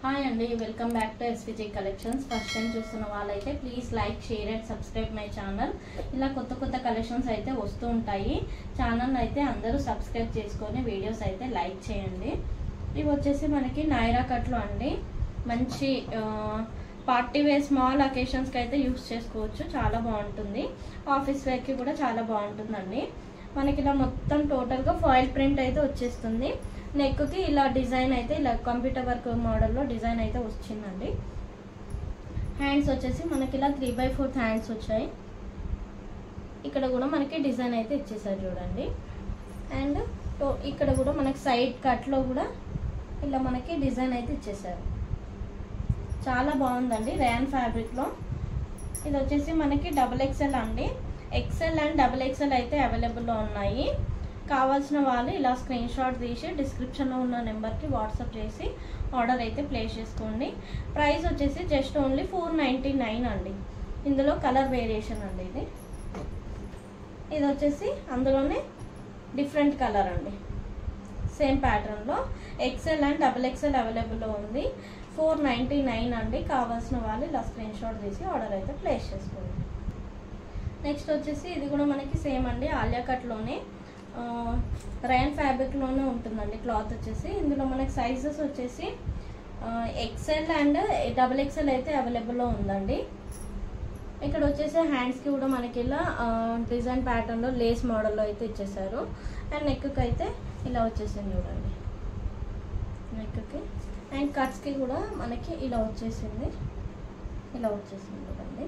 Hi అండి, welcome back to SVJ collections. First time చూస్తున్న వాళ్ళైతే please like, share and subscribe my channel. ఇలా కొత్త కలెక్షన్స్ అయితే వస్తూ ఉంటాయి. ఛానల్ అయితే అందరూ సబ్స్క్రైబ్ చేసుకొని వీడియోస్ అయితే లైక్ చేయండి. ఇవి వచ్చేసి మనకి నైరా కట్లు అండి. మంచి పార్టీ వేర్ స్మాల్ అకేషన్స్కి అయితే యూస్ చేసుకోవచ్చు. చాలా బాగుంటుంది. ఆఫీస్ వేర్కి కూడా చాలా బాగుంటుందండి. మనకి ఇలా మొత్తం టోటల్గా ఫాయిల్ ప్రింట్ అయితే వచ్చేస్తుంది. నెక్కి ఇలా డిజైన్ అయితే ఇలా కంప్యూటర్ వర్క్ మోడల్లో డిజైన్ అయితే వచ్చిందండి. హ్యాండ్స్ వచ్చేసి మనకి ఇలా 3/4 హ్యాండ్స్ వచ్చాయి. ఇక్కడ కూడా మనకి డిజైన్ అయితే ఇచ్చేసారు చూడండి. అండ్ ఇక్కడ కూడా మనకి సైడ్ కట్లో కూడా ఇలా మనకి డిజైన్ అయితే ఇచ్చేసారు. చాలా బాగుందండి. ర్యాన్ ఫ్యాబ్రిక్లో ఇది వచ్చేసి మనకి XXL అండి. XL అండ్ XXL అయితే అవైలబుల్లో ఉన్నాయి. కావాల్సిన వాళ్ళు ఇలా స్క్రీన్ షాట్ తీసి డిస్క్రిప్షన్లో ఉన్న నెంబర్కి వాట్సాప్ చేసి ఆర్డర్ అయితే ప్లేస్ చేసుకోండి. ప్రైస్ వచ్చేసి జస్ట్ ఓన్లీ 499 అండి. ఇందులో కలర్ వేరియేషన్ అండి. ఇది వచ్చేసి అందులోనే డిఫరెంట్ కలర్ అండి. సేమ్ ప్యాటర్న్లో XL అండ్ XXL అవైలబుల్లో ఉంది. 499 అండి. కావాల్సిన వాళ్ళు ఇలా స్క్రీన్ షాట్ తీసి ఆర్డర్ అయితే ప్లేస్ చేసుకోండి. నెక్స్ట్ వచ్చేసి ఇది కూడా మనకి సేమ్ అండి. ఆలియా కట్లోనే ర్యాన్ ఫ్యాబ్రిక్లోనే ఉంటుందండి. క్లాత్ వచ్చేసి ఇందులో మనకి సైజెస్ వచ్చేసి XL అండ్ XXL అయితే అవైలబుల్లో ఉందండి. ఇక్కడ వచ్చేసి హ్యాండ్స్కి కూడా మనకి ఇలా డిజైన్ ప్యాటర్న్లో లేస్ మోడల్లో అయితే ఇచ్చేసారు. అండ్ నెక్కి అయితే ఇలా వచ్చేసింది చూడండి. నెక్కి అండ్ కట్స్కి కూడా మనకి ఇలా వచ్చేసింది చూడండి.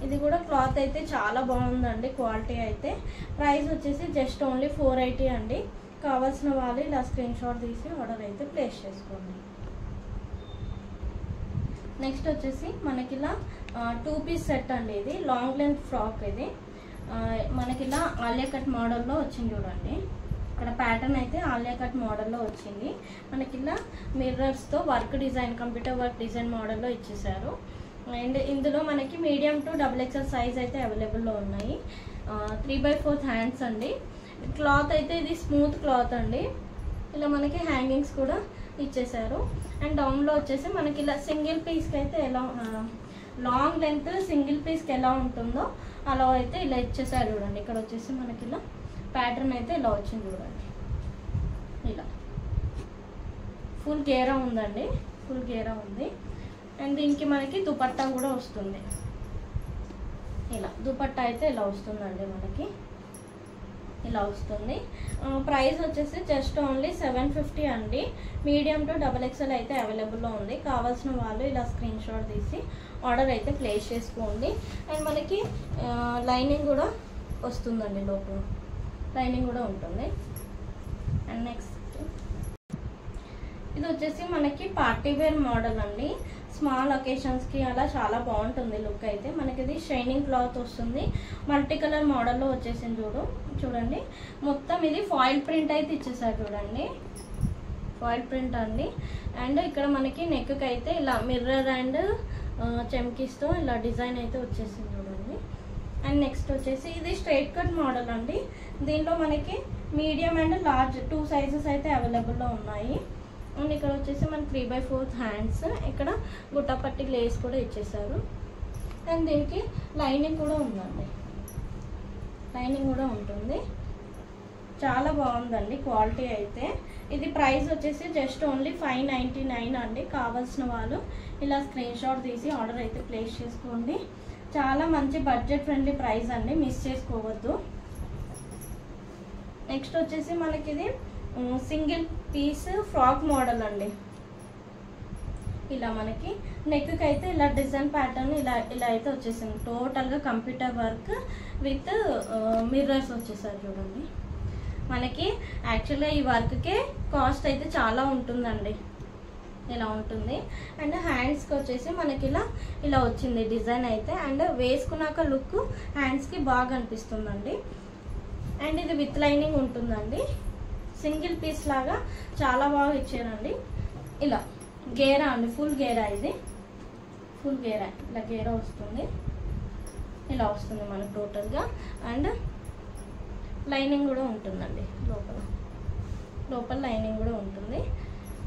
ఇది కూడా క్లాత్ అయితే చాలా బాగుందండి. క్వాలిటీ అయితే ప్రైస్ వచ్చేసి జస్ట్ ఓన్లీ 480 అండి. కావాల్సిన వాళ్ళు ఇలా స్క్రీన్ షాట్ తీసి ఆర్డర్ అయితే ప్లేస్ చేసుకోండి. నెక్స్ట్ వచ్చేసి మనకి ఇలా 2 పీస్ సెట్ అండి. ఇది లాంగ్ లెంత్ ఫ్రాక్. ఇది మనకి ఇలా ఆలియా కట్ మోడల్లో వచ్చింది చూడండి. ఇక్కడ ప్యాటర్న్ అయితే ఆలియా కట్ మోడల్లో వచ్చింది. మనకి ఇలా మిర్రర్స్తో work design, computer work design మోడల్లో ఇచ్చేసారు. అండ్ ఇందులో మనకి మీడియం టు XXL సైజ్ అయితే అవైలబుల్లో ఉన్నాయి. 3/4 హ్యాండ్స్ అండి. క్లాత్ అయితే ఇది స్మూత్ క్లాత్ అండి. ఇలా మనకి హ్యాంగింగ్స్ కూడా ఇచ్చేసారు. అండ్ డౌన్లో వచ్చేసి మనకి ఇలా సింగిల్ పీస్కి అయితే ఎలా లాంగ్ లెంత్ సింగిల్ పీస్కి ఎలా ఉంటుందో అలా అయితే ఇలా ఇచ్చేసారు చూడండి. ఇక్కడ వచ్చేసి మనకి ఇలా ప్యాటర్న్ అయితే ఇలా వచ్చింది చూడండి. ఇలా ఫుల్ గేరా ఉందండి. ఫుల్ గేరా ఉంది. అండ్ దీనికి మనకి దుపట్టా కూడా వస్తుంది. ఇలా దుపట్టా అయితే ఇలా వస్తుందండి. మనకి ఇలా వస్తుంది. ప్రైస్ వచ్చేసి జస్ట్ ఓన్లీ 750 అండి. మీడియం టు XXL అయితే అవైలబుల్లో ఉంది. కావాల్సిన వాళ్ళు ఇలా స్క్రీన్ షాట్ తీసి ఆర్డర్ అయితే ప్లేస్ చేసుకోండి. అండ్ మనకి లైనింగ్ కూడా వస్తుందండి. లోపల లైనింగ్ కూడా ఉంటుంది. అండ్ నెక్స్ట్ ఇది వచ్చేసి మనకి పార్టీ వేర్ మోడల్ అండి. స్మాల్ అకేషన్స్కి అలా చాలా బాగుంటుంది లుక్ అయితే. మనకి ఇది షైనింగ్ క్లాత్ వస్తుంది. మల్టీ కలర్ మోడల్లో వచ్చేసింది చూడండి. మొత్తం ఇది ఫాయిల్ ప్రింట్ అయితే ఇచ్చేసారు చూడండి. ఫాయిల్ ప్రింట్ అండి. అండ్ ఇక్కడ మనకి నెక్కి అయితే ఇలా మిర్రర్ అండ్ చెమ్కీస్తో ఇలా డిజైన్ అయితే వచ్చేసింది చూడండి. అండ్ నెక్స్ట్ వచ్చేసి ఇది స్ట్రైట్ కట్ మోడల్ అండి. దీంట్లో మనకి మీడియం అండ్ లార్జ్ 2 సైజెస్ అయితే అవైలబుల్లో ఉన్నాయి. అండ్ ఇక్కడ వచ్చేసి మనకి 3/4 హ్యాండ్స్. ఇక్కడ గుట్టపట్టి లేస్ కూడా ఇచ్చేసారు. అండ్ దీనికి లైనింగ్ కూడా ఉందండి. లైనింగ్ కూడా ఉంటుంది. చాలా బాగుందండి క్వాలిటీ అయితే. ఇది ప్రైస్ వచ్చేసి జస్ట్ ఓన్లీ 599 అండి. కావాల్సిన వాళ్ళు ఇలా స్క్రీన్ షాట్ తీసి ఆర్డర్ అయితే ప్లేస్ చేసుకోండి. చాలా మంచి బడ్జెట్ ఫ్రెండ్లీ ప్రైస్ అండి. మిస్ చేసుకోవద్దు. నెక్స్ట్ వచ్చేసి మనకి ఇది సింగిల్ పీస్ ఫ్రాక్ మోడల్ అండి. ఇలా మనకి నెక్కి అయితే ఇలా డిజైన్ ప్యాటర్న్ ఇలా అయితే వచ్చేసింది. టోటల్గా కంప్యూటర్ వర్క్ విత్ మిర్రర్స్ వచ్చేసారు చూడండి. మనకి యాక్చువల్గా ఈ వర్క్కే కాస్ట్ అయితే చాలా ఉంటుందండి. ఇలా ఉంటుంది. అండ్ హ్యాండ్స్కి వచ్చేసి మనకి ఇలా వచ్చింది డిజైన్ అయితే. అండ్ వేసుకున్నాక లుక్ హ్యాండ్స్కి బాగా అనిపిస్తుందండి. అండ్ ఇది విత్ లైనింగ్ ఉంటుందండి. సింగిల్ పీస్ లాగా చాలా బాగా ఇచ్చారండి. ఇలా గేరా అండి. ఫుల్ గేరా. ఇది ఫుల్ గేరా. ఇలా గేరా వస్తుంది. ఇలా వస్తుంది మనకు టోటల్గా. అండ్ లైనింగ్ కూడా ఉంటుందండి. లోపల లైనింగ్ కూడా ఉంటుంది.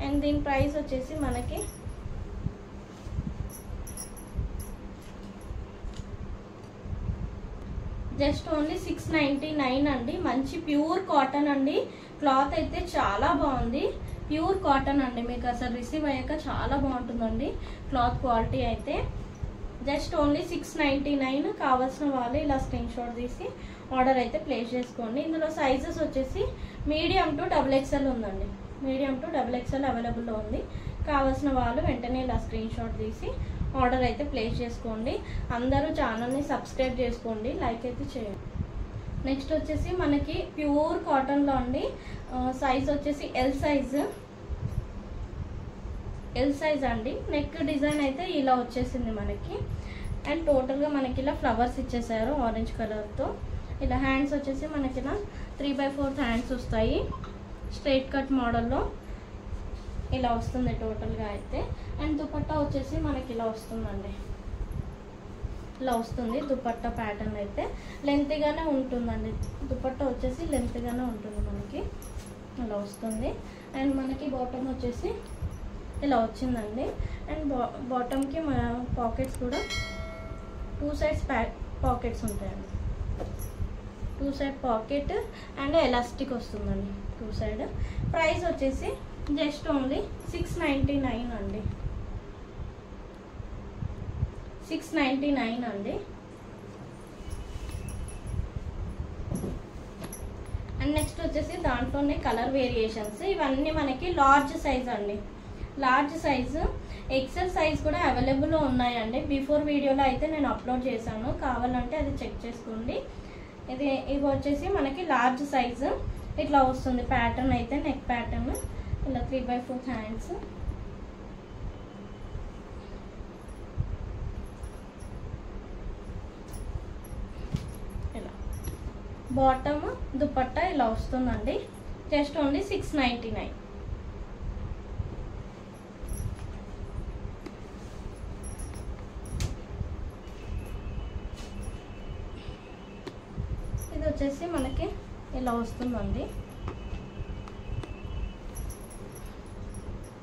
అండ్ దీని ప్రైస్ వచ్చేసి మనకి జస్ట్ ఓన్లీ 699 అండి. మంచి ప్యూర్ కాటన్ అండి. క్లాత్ అయితే చాలా బాగుంది. ప్యూర్ కాటన్ అండి. మీకు అసలు రిసీవ్ అయ్యాక చాలా బాగుంటుందండి క్లాత్ క్వాలిటీ అయితే. Just only 699. కావాల్సిన వాళ్ళు ఇలా స్క్రీన్ షాట్ తీసి ఆర్డర్ అయితే ప్లేస్ చేసుకోండి. ఇందులో సైజెస్ వచ్చేసి మీడియం టు XXL ఉందండి. మీడియం టు XXL అవైలబుల్లో ఉంది. కావాల్సిన వాళ్ళు వెంటనే ఇలా స్క్రీన్ షాట్ తీసి ఆర్డర్ అయితే ప్లేస్ చేసుకోండి. అందరూ ఛానల్ని సబ్స్క్రైబ్ చేసుకోండి, లైక్ అయితే చేయండి. నెక్స్ట్ వచ్చేసి మనకి ప్యూర్ కాటన్లో అండి. సైజ్ వచ్చేసి ఎల్ సైజ్ అండి. నెక్ డిజైన్ అయితే ఇలా వచ్చేసింది మనకి. అండ్ టోటల్గా మనకి ఇలా ఫ్లవర్స్ ఇచ్చేసారు ఆరెంజ్ కలర్తో. ఇలా హ్యాండ్స్ వచ్చేసి మనకి ఇలా 3/4 హ్యాండ్స్ వస్తాయి. స్ట్రైట్ కట్ మోడల్లో ఇలా వస్తుంది టోటల్గా అయితే. అండ్ దుపట్టా వచ్చేసి మనకి ఇలా వస్తుందండి. ఇలా వస్తుంది దుపట్టా ప్యాటర్న్ అయితే. లెంత్గానే ఉంటుందండి. దుపట్టా వచ్చేసి లెంత్గానే ఉంటుంది మనకి. ఇలా వస్తుంది. అండ్ మనకి బాటమ్ వచ్చేసి ఇలా వచ్చిందండి. అండ్ బాటమ్కి మన పాకెట్స్ కూడా 2 సైడ్స్ పాకెట్స్ ఉంటాయండి. 2 సైడ్ పాకెట్ అండ్ ఎలాస్టిక్ వస్తుందండి 2 సైడ్. ప్రైస్ వచ్చేసి జస్ట్ ఓన్లీ 699 అండి. 699 అండి. అండ్ నెక్స్ట్ వచ్చేసి దాంట్లోనే కలర్ వేరియేషన్స్. ఇవన్నీ మనకి లార్జ్ సైజ్ అండి. లార్జ్ సైజు, ఎక్సెల్ సైజ్ కూడా అవైలబుల్లో ఉన్నాయండి. బిఫోర్ వీడియోలో అయితే నేను అప్లోడ్ చేశాను, కావాలంటే అది చెక్ చేసుకోండి. ఇవి వచ్చేసి మనకి లార్జ్ సైజు ఇట్లా వస్తుంది ప్యాటర్న్ అయితే. నెక్ ప్యాటర్న్ ఇలా 3/4 హ్యాండ్స్. ఇలా బాటమ్ దుపట్టా ఇలా వస్తుందండి. Just only 699. ఇది వచ్చేసి మనకి ఇలా వస్తుందండి.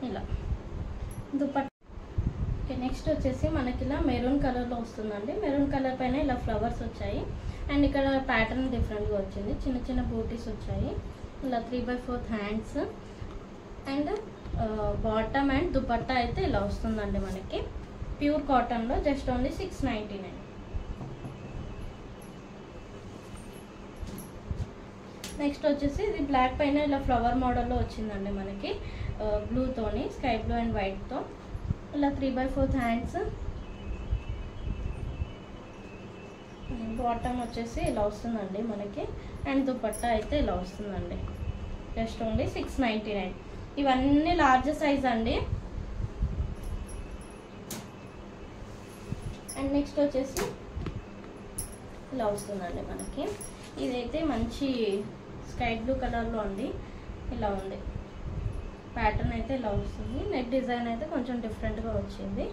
ఇలా దుపట్టా. ఓకే, నెక్స్ట్ వచ్చేసి మనకి ఇలా మెరూన్ కలర్లో వస్తుందండి. మెరూన్ కలర్ పైన ఇలా ఫ్లవర్స్ వచ్చాయి. అండ్ ఇక్కడ ప్యాటర్న్ డిఫరెంట్గా వచ్చింది. చిన్న చిన్న బూటీస్ వచ్చాయి. ఇలా 3/4 hands. And bottom and dupatta అయితే ఇలా వస్తుందండి మనకి. ప్యూర్ కాటన్లో జస్ట్ ఓన్లీ 699. నెక్స్ట్ వచ్చేసి ఇది బ్లాక్ పైన ఇలా ఫ్లవర్ మోడల్లో వచ్చిందండి మనకి. బ్లూతోని, స్కై బ్లూ అండ్ వైట్తో ఇలా 3/4 హ్యాండ్స్. బాటమ్ వచ్చేసి ఇలా వస్తుందండి మనకి. అండ్ దుపట్టా అయితే ఇలా వస్తుందండి. Just only 699. ఇవన్నీ లార్జ్ సైజ్ అండి. అండ్ నెక్స్ట్ వచ్చేసి ఇలా వస్తుందండి మనకి. ఇదైతే మంచి స్కై బ్లూ కలర్లో అండి. ఇలా ఉంది ప్యాటర్న్ అయితే ఇలా వస్తుంది. నెక్ డిజైన్ అయితే కొంచెం డిఫరెంట్గా వచ్చింది.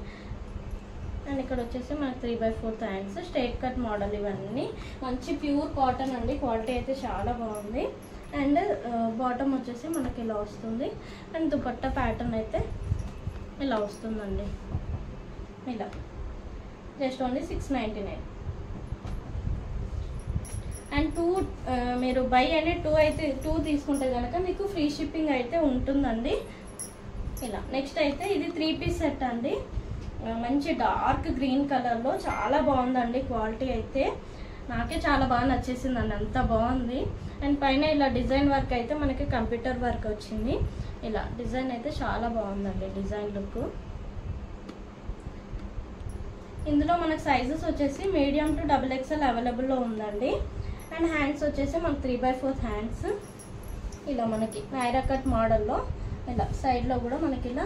అండ్ ఇక్కడ వచ్చేసి మనకి 3/4 హ్యాండ్స్. Straight cut model. ఇవన్నీ మంచి ప్యూర్ కాటన్ అండి. క్వాలిటీ అయితే చాలా బాగుంది. అండ్ బాటమ్ వచ్చేసి మనకి ఇలా వస్తుంది. అండ్ దుపట్టా ప్యాటర్న్ అయితే ఇలా వస్తుందండి. ఇలా జస్ట్ ఓన్లీ 699. అండ్ మీరు బై అనే 2 తీసుకుంటే కనుక మీకు ఫ్రీ షిప్పింగ్ అయితే ఉంటుందండి. ఇలా నెక్స్ట్ అయితే ఇది 3 పీస్ సెట్ అండి. మంచి డార్క్ గ్రీన్ కలర్లో చాలా బాగుందండి. క్వాలిటీ అయితే నాకే చాలా బాగా నచ్చేసిందండి. అంత బాగుంది. అండ్ పైన ఇలా డిజైన్ వర్క్ అయితే మనకి కంప్యూటర్ వర్క్ వచ్చింది. ఇలా డిజైన్ అయితే చాలా బాగుందండి. Design look. ఇందులో మనకు సైజెస్ వచ్చేసి మీడియం టు XXL అవైలబుల్లో ఉందండి. అండ్ హ్యాండ్స్ వచ్చేసి మనకి 3/4 హ్యాండ్స్. ఇలా మనకి నైరా కట్ మోడల్లో ఇలా సైడ్లో కూడా మనకి ఇలా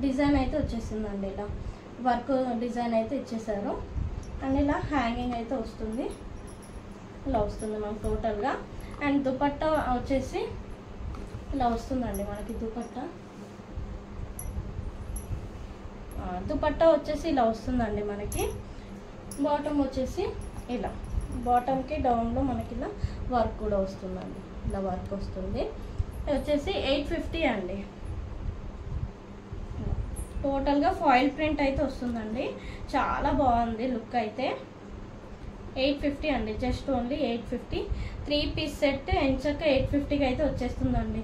డిజైన్ అయితే వచ్చేసిందండి. ఇలా వర్క్ డిజైన్ అయితే ఇచ్చేసారు. అండ్ ఇలా హ్యాంగింగ్ అయితే వస్తుంది. ఇలా వస్తుంది మనకు టోటల్గా. అండ్ దుపట్టా వచ్చేసి ఇలా వస్తుందండి మనకి. దుపట్టా వచ్చేసి ఇలా వస్తుందండి మనకి. బాటమ్ వచ్చేసి ఇలా బాటమ్కి డౌన్లో మనకి ఇలా వర్క్ కూడా వస్తుందండి. ఇలా వర్క్ వస్తుంది. వచ్చేసి 850 అండి. టోటల్గా ఫాయిల్ ప్రింట్ అయితే వస్తుందండి. చాలా బాగుంది లుక్ అయితే. 850 అండి, జస్ట్ ఓన్లీ 850. 3 పీస్ సెట్ ఎంచక్క 850కి అయితే వచ్చేస్తుందండి.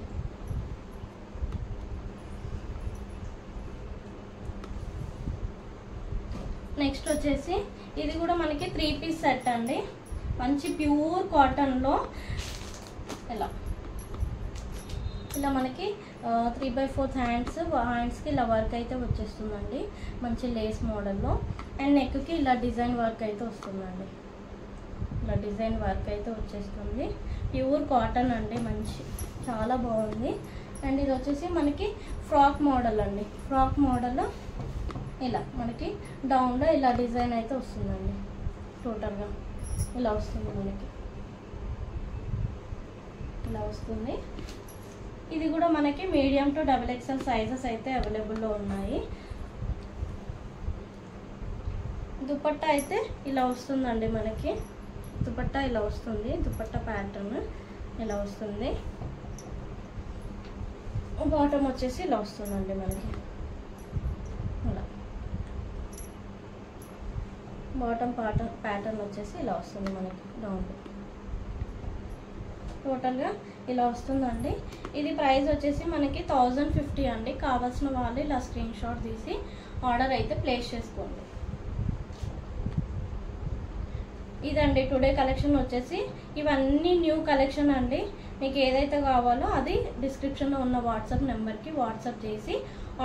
నెక్స్ట్ వచ్చేసి ఇది కూడా మనకి 3 పీస్ సెట్ అండి. మంచి ప్యూర్ కాటన్లో ఇలా మనకి 3/4 హ్యాండ్స్కి ఇలా వర్క్ అయితే వచ్చేస్తుందండి. మంచి లేస్ మోడల్లో. అండ్ నెక్కి ఇలా డిజైన్ వర్క్ అయితే వస్తుందండి. ఇలా డిజైన్ వర్క్ అయితే వచ్చేస్తుంది. ప్యూర్ కాటన్ అండి, మంచి చాలా బాగుంది. అండ్ ఇది వచ్చేసి మనకి ఫ్రాక్ మోడల్ అండి. ఫ్రాక్ మోడల్ ఇలా మనకి డౌన్లో ఇలా డిజైన్ అయితే వస్తుందండి. టోటల్గా ఇలా వస్తుంది మనకి, ఇలా వస్తుంది. ఇది కూడా మనకి మీడియం టు XXL సైజెస్ అయితే అవైలబుల్లో ఉన్నాయి. దుపట్టా అయితే ఇలా వస్తుందండి మనకి. దుపట్టా ఇలా వస్తుంది. దుపట్టా ప్యాటర్న్ ఇలా వస్తుంది. బాటమ్ వచ్చేసి ఇలా వస్తుందండి మనకి. ఇలా బాటమ్ ప్యాటర్న్ వచ్చేసి ఇలా వస్తుంది మనకి డౌన్లో. టోటల్గా ఇలా వస్తుందండి. ఇది ప్రైస్ వచ్చేసి మనకి 1050 అండి. కావాల్సిన వాళ్ళు ఇలా స్క్రీన్ షాట్ తీసి ఆర్డర్ అయితే ప్లేస్ చేసుకోండి. ఇదండి టుడే కలెక్షన్ వచ్చేసి. ఇవన్నీ న్యూ కలెక్షన్ అండి. మీకు ఏదైతే కావాలో అది డిస్క్రిప్షన్లో ఉన్న వాట్సాప్ నెంబర్కి వాట్సాప్ చేసి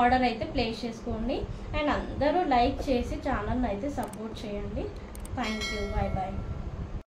ఆర్డర్ అయితే ప్లేస్ చేసుకోండి. అండ్ అందరూ లైక్ చేసి ఛానల్ని అయితే సపోర్ట్ చేయండి. Thank you. Bye bye.